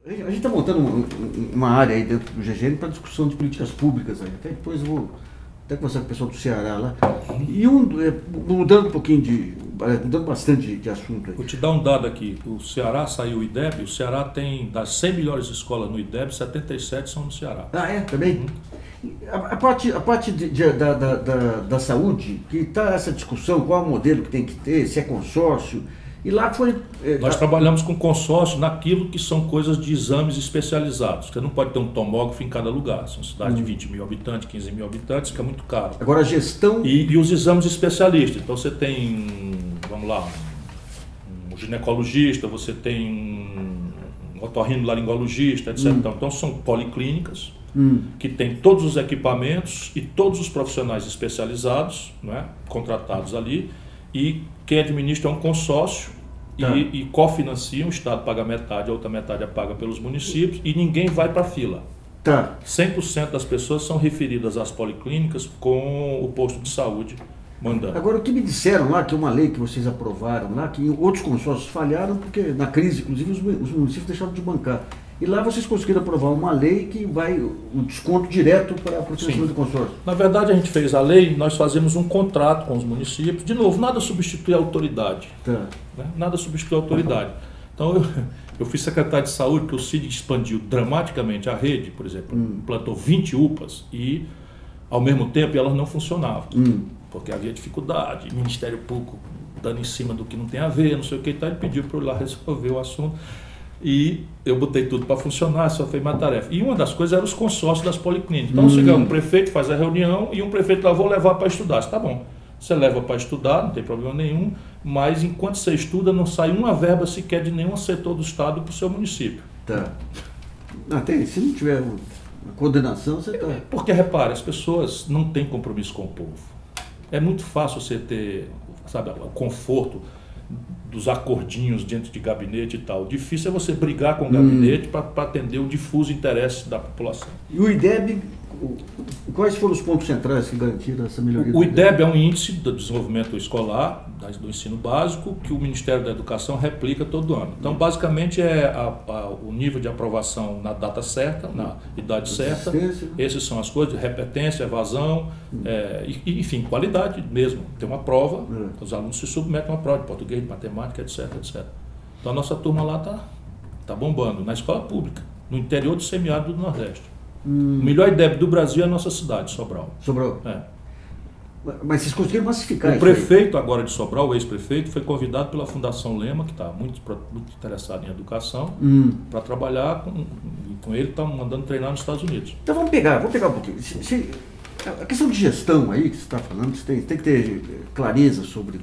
A gente está montando uma área aí dentro do GGN para discussão de políticas públicas. Aí. Até depois eu vou até conversar com o pessoal do Ceará lá. E mudando um pouquinho mudando bastante de assunto aí. Vou te dar um dado aqui. O Ceará saiu o IDEB, o Ceará tem, das 100 melhores escolas no IDEB, 77 são no Ceará. Ah, é? Também? A parte da saúde, que está essa discussão, qual é o modelo que tem que ter, se é consórcio. E lá foi... Nós trabalhamos com consórcio naquilo que são coisas de exames especializados. Você não pode ter um tomógrafo em cada lugar. São cidades de 20 mil habitantes, 15 mil habitantes, fica muito caro. Agora a gestão... E os exames especialistas. Então você tem, vamos lá, um ginecologista, você tem um otorrinolaringologista, etc. Então são policlínicas que tem todos os equipamentos e todos os profissionais especializados, né, contratados ali. E quem administra é um consórcio e cofinancia, o Estado paga metade, a outra metade é paga pelos municípios e ninguém vai para a fila. 100% das pessoas são referidas às policlínicas com o posto de saúde mandando. Agora, o que me disseram lá, que é uma lei que vocês aprovaram lá, que outros consórcios falharam, porque na crise, inclusive, os municípios deixaram de bancar. E lá vocês conseguiram aprovar uma lei que vai o desconto direto para a proteção do consórcio. Na verdade, a gente fez a lei, nós fazemos um contrato com os municípios. De novo, nada substitui a autoridade. Né? Nada substitui a autoridade. Então, eu fui secretário de saúde, porque o CID expandiu dramaticamente a rede, por exemplo, implantou 20 UPAs e, ao mesmo tempo, elas não funcionavam. Porque havia dificuldade, Ministério Público dando em cima do que não tem a ver, não sei o que, então ele pediu para eu ir lá resolver o assunto. E eu botei tudo para funcionar, só foi uma tarefa. E uma das coisas era os consórcios das policlínicas. Então chega um prefeito, faz a reunião e um prefeito lá, vou levar para estudar. Tá bom, você leva para estudar, não tem problema nenhum, mas enquanto você estuda não sai uma verba sequer de nenhum setor do Estado para o seu município. Se não tiver uma coordenação, você está... Porque, repare, as pessoas não têm compromisso com o povo. É muito fácil você ter, sabe, o conforto dos acordinhos dentro de gabinete e tal. Difícil é você brigar com o gabinete para atender o difuso interesse da população. E o IDEB, quais foram os pontos centrais que garantiram essa melhoria? O IDEB é um índice do desenvolvimento escolar, do ensino básico, que o Ministério da Educação replica todo ano. Então, basicamente, é o nível de aprovação na data certa, na idade certa. Essas são as coisas, repetência, evasão, enfim, qualidade mesmo. Tem uma prova, os alunos se submetem a uma prova de português, de matemática, etc, etc. Então, a nossa turma lá tá bombando, na escola pública, no interior do semiárido do Nordeste. O melhor IDEB do Brasil é a nossa cidade, Sobral. Sobral. Mas vocês conseguiram massificar isso? O prefeito agora de Sobral, o ex-prefeito, foi convidado pela Fundação Lema, que está muito interessado em educação, para trabalhar com ele, está mandando treinar nos Estados Unidos. Então vamos pegar um pouquinho. A questão de gestão aí que você está falando, você tem que ter clareza sobre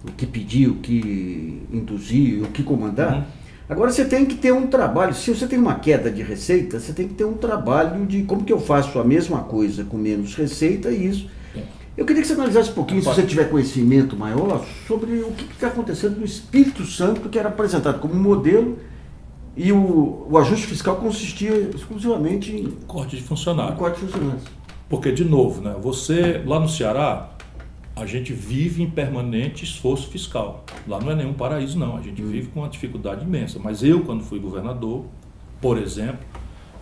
o que pedir, o que induzir, o que comandar. Agora você tem que ter um trabalho, se você tem uma queda de receita, você tem que ter um trabalho de como que eu faço a mesma coisa com menos receita e isso. Eu queria que você analisasse um pouquinho, se você tiver conhecimento maior, sobre o que está acontecendo no Espírito Santo, que era apresentado como modelo, e o ajuste fiscal consistia exclusivamente em corte de funcionários. Porque, de novo, né, você, lá no Ceará, a gente vive em permanente esforço fiscal. Lá não é nenhum paraíso, não. A gente vive com uma dificuldade imensa. Mas eu, quando fui governador, por exemplo,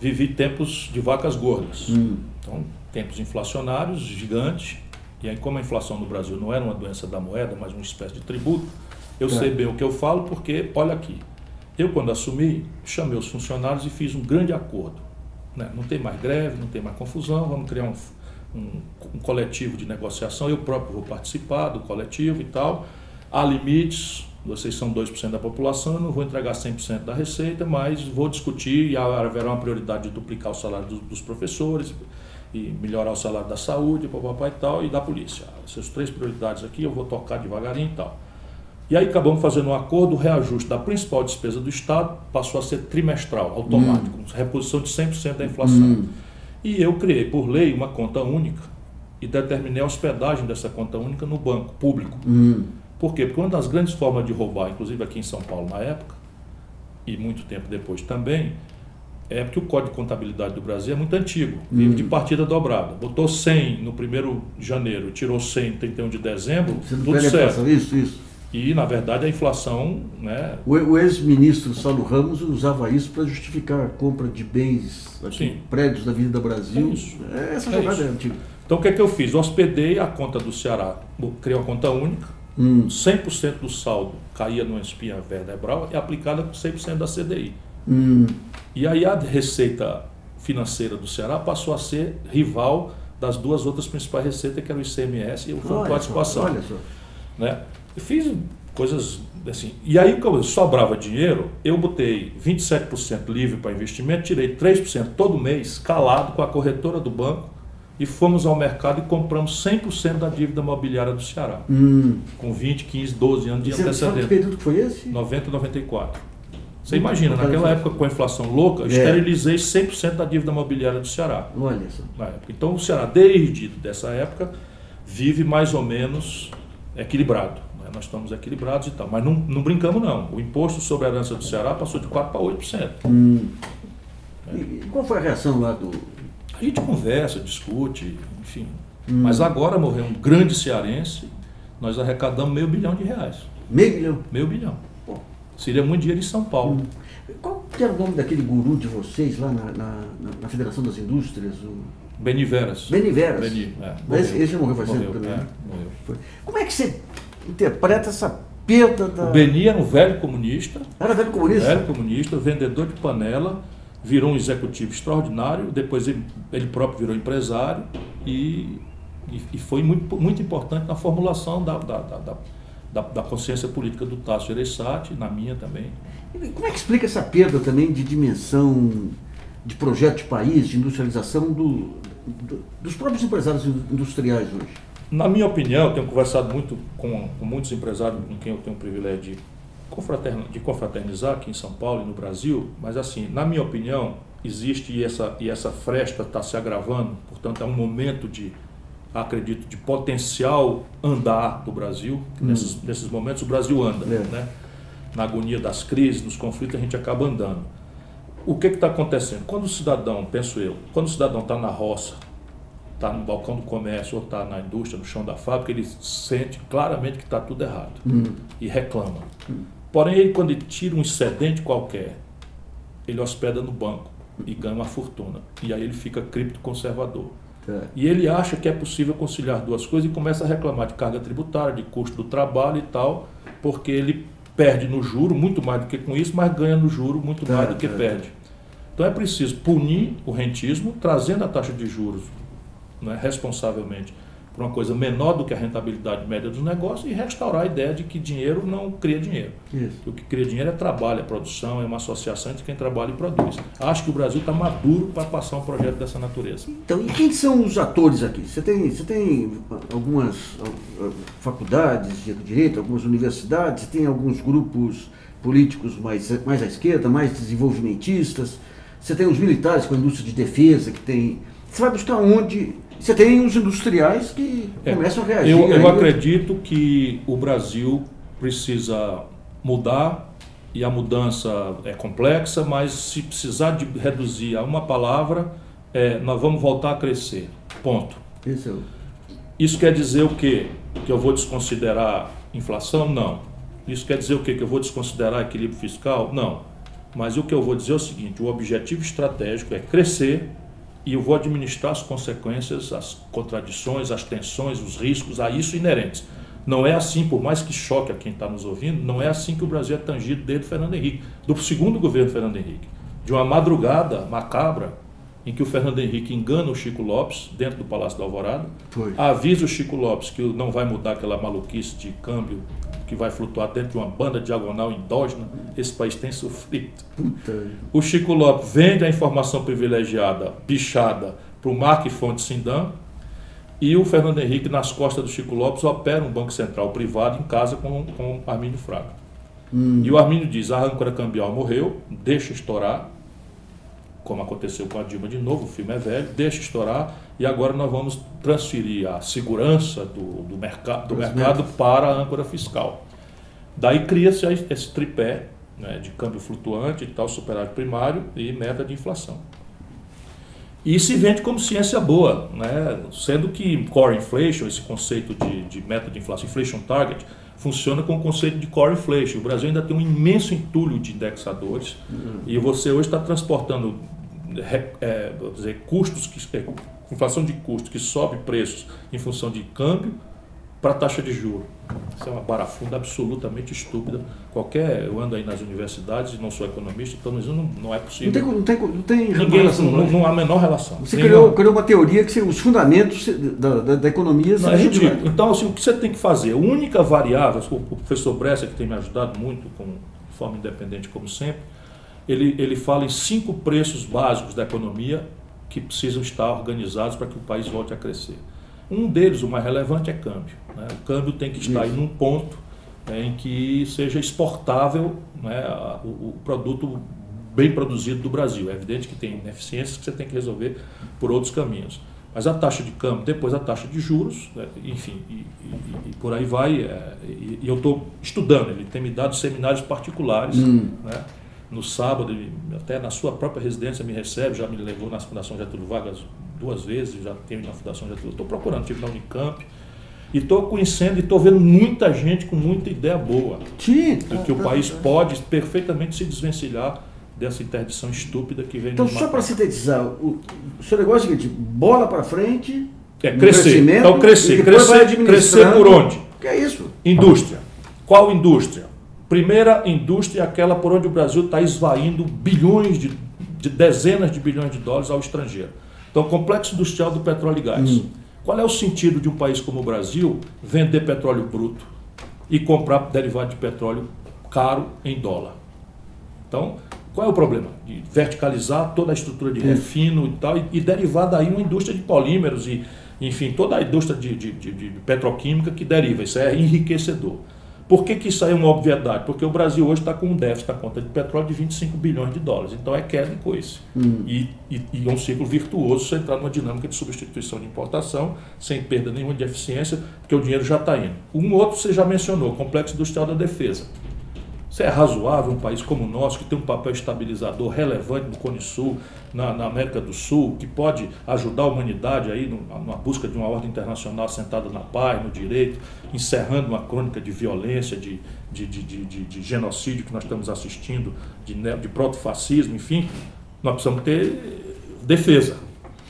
vivi tempos de vacas gordas. Então, tempos inflacionários gigantes. E aí, como a inflação no Brasil não era uma doença da moeda, mas uma espécie de tributo, eu sei bem o que eu falo, porque, olha aqui, eu, quando assumi, chamei os funcionários e fiz um grande acordo. Né? Não tem mais greve, não tem mais confusão, vamos criar um coletivo de negociação, eu próprio vou participar do coletivo e tal. Há limites, vocês são 2% da população, eu não vou entregar 100% da receita, mas vou discutir e haverá uma prioridade de duplicar o salário dos professores e melhorar o salário da saúde, papapá e tal, e da polícia. Essas 3 prioridades aqui eu vou tocar devagarinho e tal. E aí acabamos fazendo um acordo, o reajuste da principal despesa do Estado passou a ser trimestral, automático, reposição de 100% da inflação. E eu criei, por lei, uma conta única e determinei a hospedagem dessa conta única no banco público. Por quê? Porque uma das grandes formas de roubar, inclusive aqui em São Paulo na época, e muito tempo depois também, é porque o Código de Contabilidade do Brasil é muito antigo, vive de partida dobrada. Botou 100 no 1º de janeiro, tirou 100 no 31 de dezembro, tudo certo. Isso. E, na verdade, a inflação... Né, o ex-ministro Saulo Ramos usava isso para justificar a compra de bens, aqui, prédios da Avenida Brasil. Essa jogada é antiga. Então, o que é que eu fiz? Eu hospedei a conta do Ceará, criei uma conta única, 100% do saldo caía numa espinha vertebral e aplicada com 100% da CDI. E aí a receita financeira do Ceará passou a ser rival das duas outras principais receitas, que eram o ICMS e o Fundo de Participação. Olha só. Né? Eu fiz coisas assim. E aí, como sobrava dinheiro, eu botei 27% livre para investimento, tirei 3% todo mês, calado com a corretora do banco, e fomos ao mercado e compramos 100% da dívida imobiliária do Ceará. Com 20, 15, 12 anos de antecedência. Sabe que período que foi esse? 90, 94. Você imagina, naquela época com a inflação louca, eu esterilizei 100% da dívida imobiliária do Ceará. Olha só. Na época. Então o Ceará, desde essa época, vive mais ou menos equilibrado. Né? Nós estamos equilibrados e tal. Mas não brincamos não. O imposto sobre a herança do Ceará passou de 4% para 8%. E qual foi a reação lá do... A gente conversa, discute, enfim. Mas agora morreu um grande cearense, nós arrecadamos R$500 milhão. Meio milhão? R$500 milhão. Seria muito dinheiro em São Paulo. Qual que era o nome daquele guru de vocês lá na Federação das Indústrias? Beniveras. Beniveras. Morreu. Esse morreu faz tempo também. Morreu. Como é que você interpreta essa perda da... O Beni era um velho comunista. Era velho comunista? Velho comunista, vendedor de panela, virou um executivo extraordinário, depois ele próprio virou empresário e foi muito importante na formulação da consciência política do Tasso Gereissati, na minha também. Como é que explica essa perda também de dimensão, de projeto de país, de industrialização dos próprios empresários industriais hoje? Na minha opinião, eu tenho conversado muito com muitos empresários com quem eu tenho o privilégio de confraternizar aqui em São Paulo e no Brasil, mas assim, na minha opinião, existe e essa fresta está se agravando, portanto é um momento acredito, de potencial andar do Brasil. Nesses momentos o Brasil anda, né? Na agonia das crises, dos conflitos, a gente acaba andando. O que está acontecendo? Quando o cidadão, penso eu, quando o cidadão está na roça, está no balcão do comércio ou está na indústria, no chão da fábrica, ele sente claramente que está tudo errado e reclama. Porém, ele, quando ele tira um excedente qualquer, ele hospeda no banco e ganha uma fortuna. E aí ele fica criptoconservador. E ele acha que é possível conciliar duas coisas e começa a reclamar de carga tributária, de custo do trabalho e tal, porque ele perde no juro muito mais do que com isso, mas ganha no juro muito mais do que perde. Então é preciso punir o rentismo, trazendo a taxa de juros, né, responsavelmente para uma coisa menor do que a rentabilidade média dos negócios e restaurar a ideia de que dinheiro não cria dinheiro. O que cria dinheiro é trabalho, é produção, é uma associação entre quem trabalha e produz. Acho que o Brasil está maduro para passar um projeto dessa natureza. Então, e quem são os atores aqui? Você tem algumas faculdades de direito, algumas universidades, você tem alguns grupos políticos mais à esquerda, mais desenvolvimentistas, você tem os militares com a indústria de defesa, que tem... Você vai buscar onde... Você tem os industriais que começam a reagir. Eu acredito que o Brasil precisa mudar e a mudança é complexa, mas se precisar de reduzir a uma palavra, nós vamos voltar a crescer. Ponto. Isso quer dizer o quê? Que eu vou desconsiderar inflação? Não. Isso quer dizer o quê? Que eu vou desconsiderar equilíbrio fiscal? Não. Mas o que eu vou dizer é o seguinte, o objetivo estratégico é crescer, e eu vou administrar as consequências, as contradições, as tensões, os riscos a isso inerentes. Não é assim, por mais que choque a quem está nos ouvindo, não é assim que o Brasil é tangido desde Fernando Henrique, do segundo governo Fernando Henrique. De uma madrugada macabra, em que o Fernando Henrique engana o Chico Lopes, dentro do Palácio da Alvorada, avisa o Chico Lopes que não vai mudar aquela maluquice de câmbio que vai flutuar dentro de uma banda diagonal endógena, esse país tem sofrido. O Chico Lopes vende a informação privilegiada, bichada, para o Mark e Fonte Sindan, e o Fernando Henrique, nas costas do Chico Lopes, opera um banco central privado em casa com Armínio Fraga. E o Armínio diz, a âncora cambial morreu, deixa estourar, como aconteceu com a Dilma de novo, o filme é velho, deixa estourar, e agora nós vamos transferir a segurança do mercado para a âncora fiscal. Daí cria-se esse tripé, né, de câmbio flutuante, tal, superávit primário e meta de inflação. E se vende como ciência boa, né, sendo que core inflation, esse conceito de meta de inflação, inflation target, funciona com o conceito de core inflation. O Brasil ainda tem um imenso entulho de indexadores e você hoje está transportando vou dizer, inflação de custos que sobe preços em função de câmbio para a taxa de juros. Isso é uma barafunda absolutamente estúpida. Eu ando aí nas universidades e não sou economista, então não é possível. Não tem relação. Não há a menor relação. Você criou uma teoria que os fundamentos da economia... Não, é ridículo. Então, assim, o que você tem que fazer? A única variável, o professor Bresser, que tem me ajudado muito, de forma independente como sempre, ele fala em 5 preços básicos da economia que precisam estar organizados para que o país volte a crescer. Um deles, o mais relevante, é câmbio. Né? O câmbio tem que estar em um ponto em que seja exportável, né, o produto bem produzido do Brasil. É evidente que tem ineficiências que você tem que resolver por outros caminhos. Mas a taxa de câmbio, depois a taxa de juros, né, enfim, e por aí vai. E eu estou estudando, ele tem me dado seminários particulares. Né? No sábado, até na sua própria residência me recebe, já me levou na Fundação Getúlio Vargas 2 vezes, já tenho na Fundação Getúlio. Estou procurando, tive na Unicamp, e estou conhecendo e estou vendo muita gente com muita ideia boa. Sim. De que o país pode perfeitamente se desvencilhar dessa interdição estúpida que vem. Então, só para sintetizar, o seu negócio é o seguinte: bola para frente, crescer. Então, crescer por onde? Que é isso? Indústria. Qual indústria? Primeira indústria é aquela por onde o Brasil está esvaindo bilhões de dezenas de bilhões de dólares ao estrangeiro. Então, complexo industrial do petróleo e gás. Qual é o sentido de um país como o Brasil vender petróleo bruto e comprar derivado de petróleo caro em dólar? Então, qual é o problema? De verticalizar toda a estrutura de refino e tal, e derivar daí uma indústria de polímeros e, enfim, toda a indústria de petroquímica que deriva. Isso é enriquecedor. Por que isso aí é uma obviedade? Porque o Brasil hoje está com um déficit na conta de petróleo de 25 bilhões de dólares. Então é queda e coice. E é um ciclo virtuoso se entrar numa dinâmica de substituição de importação, sem perda nenhuma de eficiência, porque o dinheiro já está indo. Um outro você já mencionou, o complexo industrial da defesa. Isso é razoável um país como o nosso, que tem um papel estabilizador relevante no Cone Sul, na América do Sul, que pode ajudar a humanidade aí na busca de uma ordem internacional assentada na paz, no direito, encerrando uma crônica de violência, de genocídio que nós estamos assistindo, de protofascismo, enfim, nós precisamos ter defesa.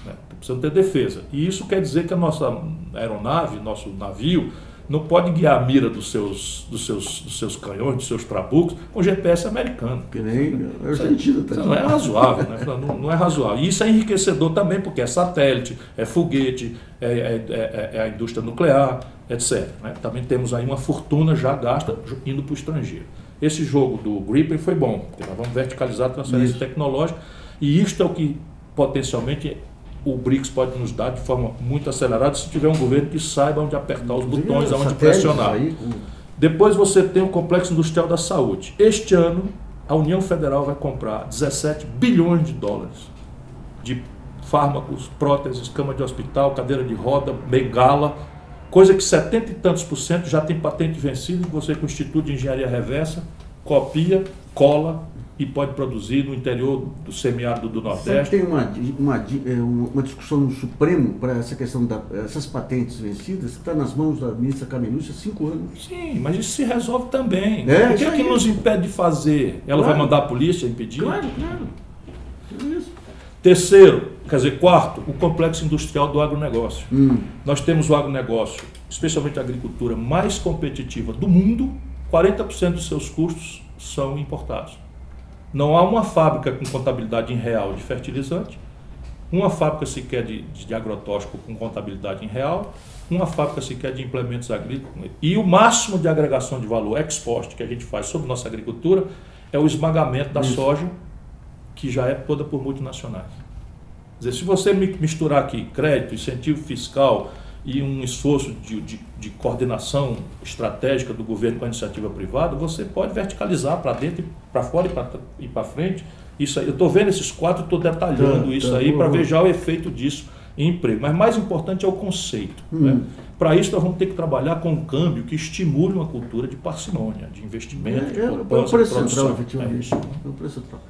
Né? Precisamos ter defesa. E isso quer dizer que a nossa aeronave, nosso navio, não pode guiar a mira dos seus canhões, dos seus trabucos, com GPS americano. Que nem a Argentina. Isso não é razoável, né? Não é razoável. E isso é enriquecedor também, porque é satélite, é foguete, é a indústria nuclear, etc. Né? Também temos aí uma fortuna já gasta indo para o estrangeiro. Esse jogo do Gripen foi bom, porque nós vamos verticalizar a transferência tecnológica, e isto é o que potencialmente o BRICS pode nos dar de forma muito acelerada se tiver um governo que saiba onde apertar os botões, onde pressionar. Depois você tem o complexo industrial da saúde. Este ano, a União Federal vai comprar 17 bilhões de dólares de fármacos, próteses, cama de hospital, cadeira de roda, bengala, coisa que 70 e tantos % já tem patente vencida, que você com o Instituto de Engenharia Reversa copia, cola e pode produzir no interior do semiárido do Nordeste. Tem uma discussão no Supremo para essa questão dessas patentes vencidas, que está nas mãos da ministra Carmen Lúcia há 5 anos. Sim, mas isso se resolve também. O que é que nos impede de fazer? Ela vai mandar a polícia impedir? Claro. Isso. Terceiro, quarto, o complexo industrial do agronegócio. Nós temos o agronegócio, especialmente a agricultura, mais competitiva do mundo. 40% dos seus custos são importados. Não há uma fábrica com contabilidade em real de fertilizante, uma fábrica sequer de agrotóxico com contabilidade em real, uma fábrica sequer de implementos agrícolas. E o máximo de agregação de valor ex-post que a gente faz sobre nossa agricultura é o esmagamento da soja, que já é toda por multinacionais. Quer dizer, se você misturar aqui crédito, incentivo fiscal e um esforço de coordenação estratégica do governo com a iniciativa privada, você pode verticalizar para dentro, para fora e para frente. Isso aí, eu estou vendo esses 4, estou detalhando isso aí para ver já o efeito disso em emprego. Mas mais importante é o conceito. Né? Para isso nós vamos ter que trabalhar com um câmbio que estimule uma cultura de parcimônia, de investimento, de poupança, de produção. É o preço central.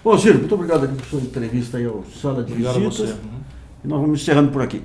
Bom, Ciro, muito obrigado aqui por sua entrevista aí ao Sala de Visitas. Obrigado a você. E nós vamos encerrando por aqui.